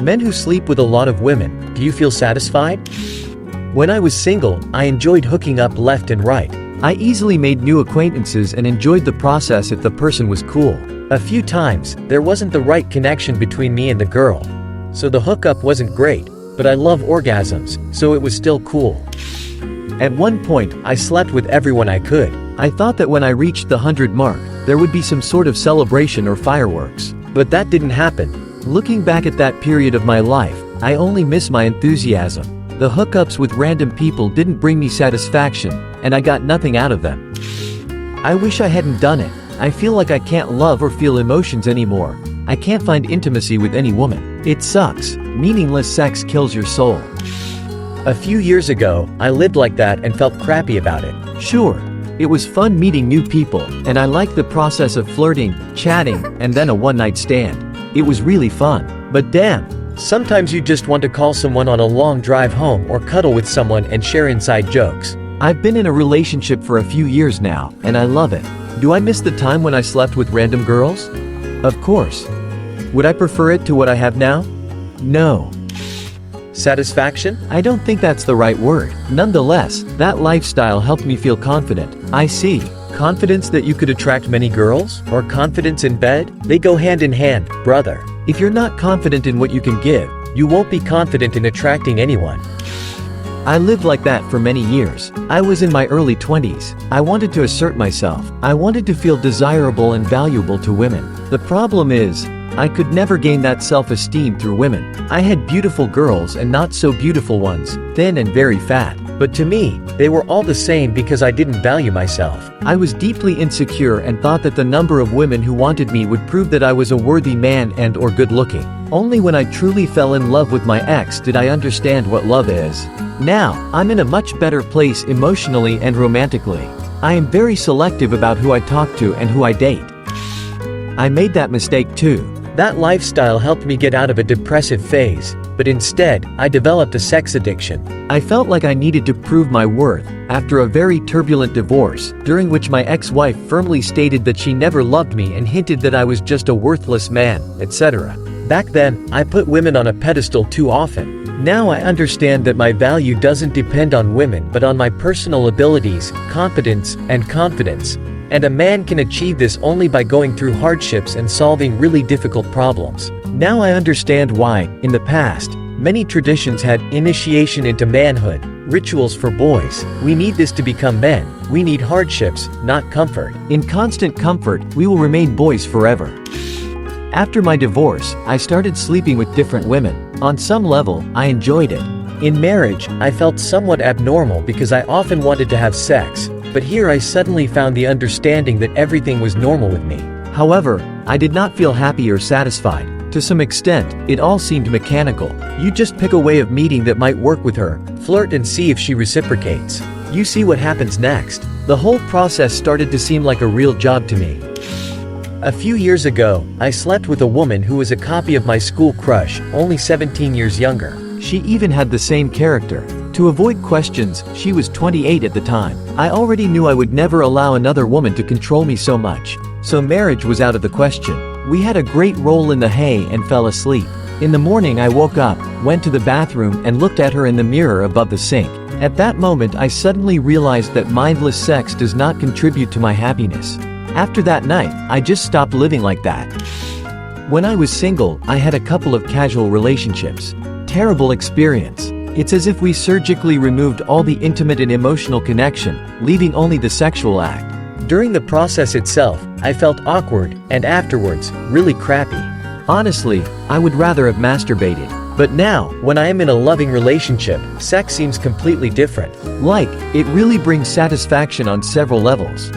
Men who sleep with a lot of women, do you feel satisfied? When I was single, I enjoyed hooking up left and right. I easily made new acquaintances and enjoyed the process if the person was cool. A few times, there wasn't the right connection between me and the girl. So the hookup wasn't great, but I love orgasms, so it was still cool. At one point, I slept with everyone I could. I thought that when I reached the 100 mark, there would be some sort of celebration or fireworks. But that didn't happen. Looking back at that period of my life, I only miss my enthusiasm. The hookups with random people didn't bring me satisfaction, and I got nothing out of them. I wish I hadn't done it. I feel like I can't love or feel emotions anymore. I can't find intimacy with any woman. It sucks. Meaningless sex kills your soul. A few years ago, I lived like that and felt crappy about it. Sure, it was fun meeting new people, and I liked the process of flirting, chatting, and then a one-night stand. It was really fun. But damn, sometimes you just want to call someone on a long drive home or cuddle with someone and share inside jokes. I've been in a relationship for a few years now, and I love it. Do I miss the time when I slept with random girls? Of course. Would I prefer it to what I have now? No. Satisfaction? I don't think that's the right word. Nonetheless, that lifestyle helped me feel confident. I see. Confidence that you could attract many girls? Or confidence in bed? They go hand in hand, brother. If you're not confident in what you can give, you won't be confident in attracting anyone. I lived like that for many years. I was in my early 20s. I wanted to assert myself. I wanted to feel desirable and valuable to women. The problem is, I could never gain that self-esteem through women. I had beautiful girls and not so beautiful ones, thin and very fat. But to me, they were all the same because I didn't value myself. I was deeply insecure and thought that the number of women who wanted me would prove that I was a worthy man and/or good-looking. Only when I truly fell in love with my ex did I understand what love is. Now, I'm in a much better place emotionally and romantically. I am very selective about who I talk to and who I date. I made that mistake too. That lifestyle helped me get out of a depressive phase, but instead, I developed a sex addiction. I felt like I needed to prove my worth after a very turbulent divorce, during which my ex-wife firmly stated that she never loved me and hinted that I was just a worthless man, etc. Back then, I put women on a pedestal too often. Now I understand that my value doesn't depend on women but on my personal abilities, competence, and confidence. And a man can achieve this only by going through hardships and solving really difficult problems. Now I understand why, in the past, many traditions had initiation into manhood, rituals for boys. We need this to become men. We need hardships, not comfort. In constant comfort, we will remain boys forever. After my divorce, I started sleeping with different women. On some level, I enjoyed it. In marriage, I felt somewhat abnormal because I often wanted to have sex. But here I suddenly found the understanding that everything was normal with me. However, I did not feel happy or satisfied. To some extent, it all seemed mechanical. You just pick a way of meeting that might work with her, flirt and see if she reciprocates. You see what happens next. The whole process started to seem like a real job to me. A few years ago, I slept with a woman who was a copy of my school crush, only 17 years younger. She even had the same character. To avoid questions, she was 28 at the time. I already knew I would never allow another woman to control me so much. So marriage was out of the question. We had a great roll in the hay and fell asleep. In the morning I woke up, went to the bathroom and looked at her in the mirror above the sink. At that moment I suddenly realized that mindless sex does not contribute to my happiness. After that night, I just stopped living like that. When I was single, I had a couple of casual relationships. Terrible experience. It's as if we surgically removed all the intimate and emotional connection, leaving only the sexual act. During the process itself, I felt awkward, and afterwards, really crappy. Honestly, I would rather have masturbated. But now, when I am in a loving relationship, sex seems completely different. Like, it really brings satisfaction on several levels.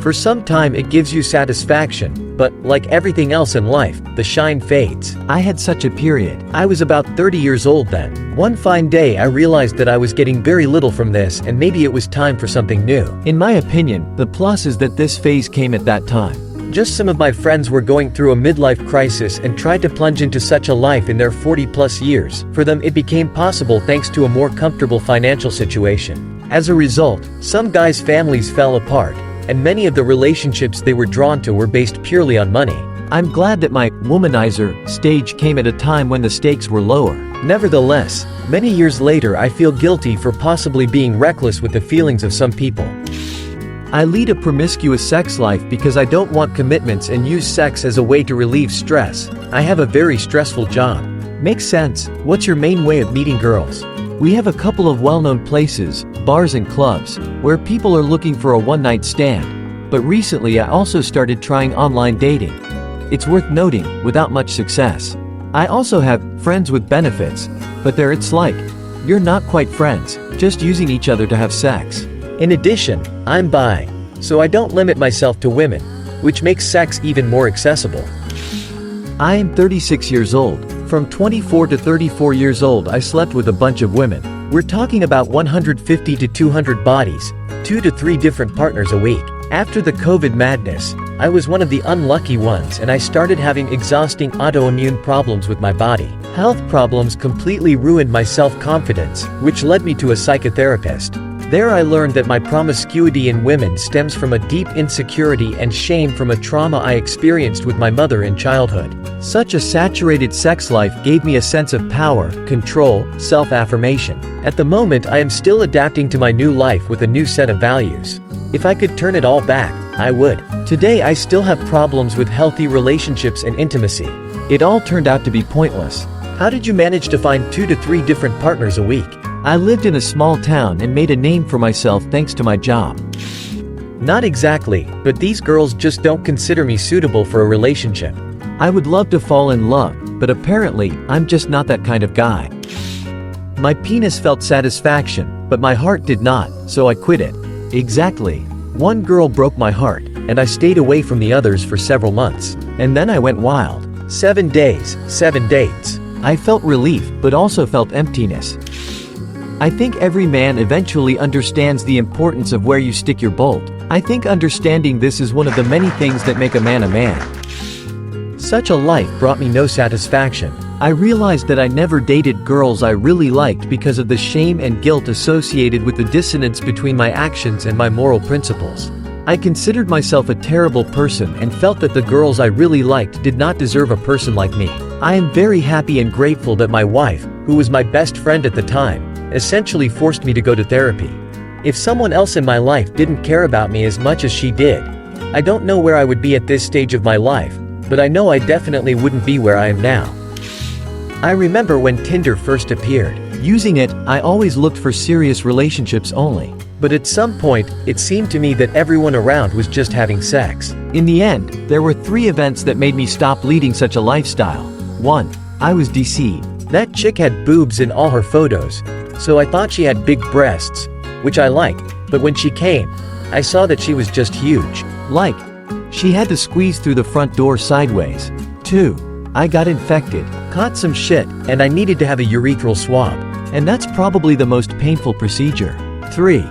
For some time it gives you satisfaction, but, like everything else in life, the shine fades. I had such a period. I was about 30 years old then. One fine day I realized that I was getting very little from this and maybe it was time for something new. In my opinion, the plus is that this phase came at that time. Just some of my friends were going through a midlife crisis and tried to plunge into such a life in their 40-plus years. For them it became possible thanks to a more comfortable financial situation. As a result, some guys' families fell apart, and many of the relationships they were drawn to were based purely on money. I'm glad that my womanizer stage came at a time when the stakes were lower. Nevertheless, many years later I feel guilty for possibly being reckless with the feelings of some people. I lead a promiscuous sex life because I don't want commitments and use sex as a way to relieve stress. I have a very stressful job. Makes sense. What's your main way of meeting girls? We have a couple of well-known places, bars and clubs, where people are looking for a one-night stand. But recently I also started trying online dating. It's worth noting, without much success. I also have friends with benefits, but there it's like, you're not quite friends, just using each other to have sex. In addition, I'm bi, so I don't limit myself to women, which makes sex even more accessible. I am 36 years old. From 24 to 34 years old I slept with a bunch of women. We're talking about 150 to 200 bodies, 2 to 3 different partners a week. After the COVID madness, I was one of the unlucky ones and I started having exhausting autoimmune problems with my body. Health problems completely ruined my self-confidence, which led me to a psychotherapist. There I learned that my promiscuity in women stems from a deep insecurity and shame from a trauma I experienced with my mother in childhood. Such a saturated sex life gave me a sense of power, control, self-affirmation. At the moment I am still adapting to my new life with a new set of values. If I could turn it all back, I would. Today I still have problems with healthy relationships and intimacy. It all turned out to be pointless. How did you manage to find 2 to 3 different partners a week? I lived in a small town and made a name for myself thanks to my job. Not exactly, but these girls just don't consider me suitable for a relationship. I would love to fall in love, but apparently, I'm just not that kind of guy. My penis felt satisfaction, but my heart did not, so I quit it. Exactly. One girl broke my heart, and I stayed away from the others for several months. And then I went wild. 7 days, 7 dates. I felt relief, but also felt emptiness. I think every man eventually understands the importance of where you stick your bolt. I think understanding this is one of the many things that make a man a man. Such a life brought me no satisfaction. I realized that I never dated girls I really liked because of the shame and guilt associated with the dissonance between my actions and my moral principles. I considered myself a terrible person and felt that the girls I really liked did not deserve a person like me. I am very happy and grateful that my wife, who was my best friend at the time, essentially forced me to go to therapy. If someone else in my life didn't care about me as much as she did, I don't know where I would be at this stage of my life, but I know I definitely wouldn't be where I am now. I remember when Tinder first appeared. Using it, I always looked for serious relationships only. But at some point, it seemed to me that everyone around was just having sex. In the end, there were 3 events that made me stop leading such a lifestyle. 1. I was deceived. That chick had boobs in all her photos, so I thought she had big breasts, which I liked, but when she came, I saw that she was just huge. Like, she had to squeeze through the front door sideways. 2. I got infected, caught some shit, and I needed to have a urethral swab. And that's probably the most painful procedure. 3.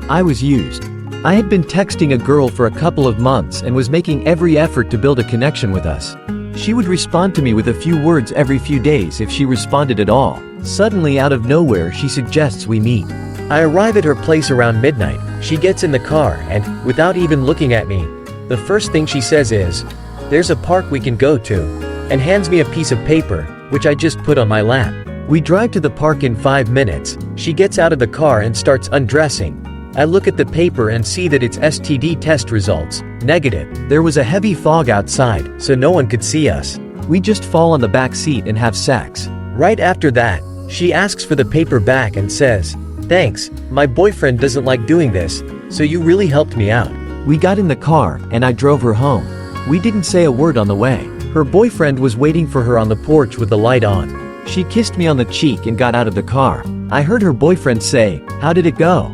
I was used. I had been texting a girl for a couple of months and was making every effort to build a connection with us. She would respond to me with a few words every few days if she responded at all. Suddenly out of nowhere she suggests we meet. I arrive at her place around midnight. She gets in the car and, without even looking at me, the first thing she says is, "There's a park we can go to," and hands me a piece of paper, which I just put on my lap. We drive to the park in 5 minutes. She gets out of the car and starts undressing. I look at the paper and see that it's STD test results, negative. There was a heavy fog outside, so no one could see us. We just fall on the back seat and have sex. Right after that, she asks for the paper back and says, "Thanks, my boyfriend doesn't like doing this, so you really helped me out." We got in the car, and I drove her home. We didn't say a word on the way. Her boyfriend was waiting for her on the porch with the light on. She kissed me on the cheek and got out of the car. I heard her boyfriend say, "How did it go?"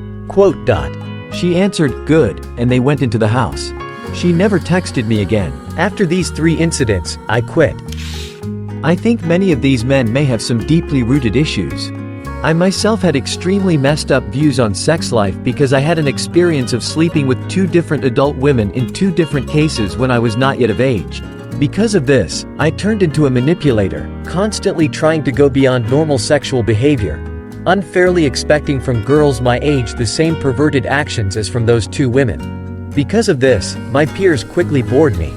She answered, "Good," and they went into the house. She never texted me again. After these 3 incidents, I quit. I think many of these men may have some deeply rooted issues. I myself had extremely messed up views on sex life because I had an experience of sleeping with 2 different adult women in 2 different cases when I was not yet of age. Because of this, I turned into a manipulator, constantly trying to go beyond normal sexual behavior, unfairly expecting from girls my age the same perverted actions as from those 2 women. Because of this, my peers quickly bored me.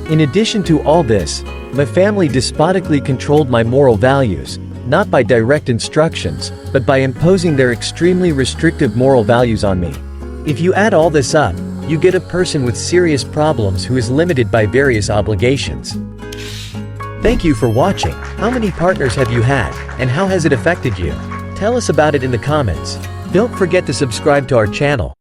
In addition to all this, my family despotically controlled my moral values, not by direct instructions, but by imposing their extremely restrictive moral values on me. If you add all this up, you get a person with serious problems who is limited by various obligations. Thank you for watching. How many partners have you had, and how has it affected you? Tell us about it in the comments. Don't forget to subscribe to our channel.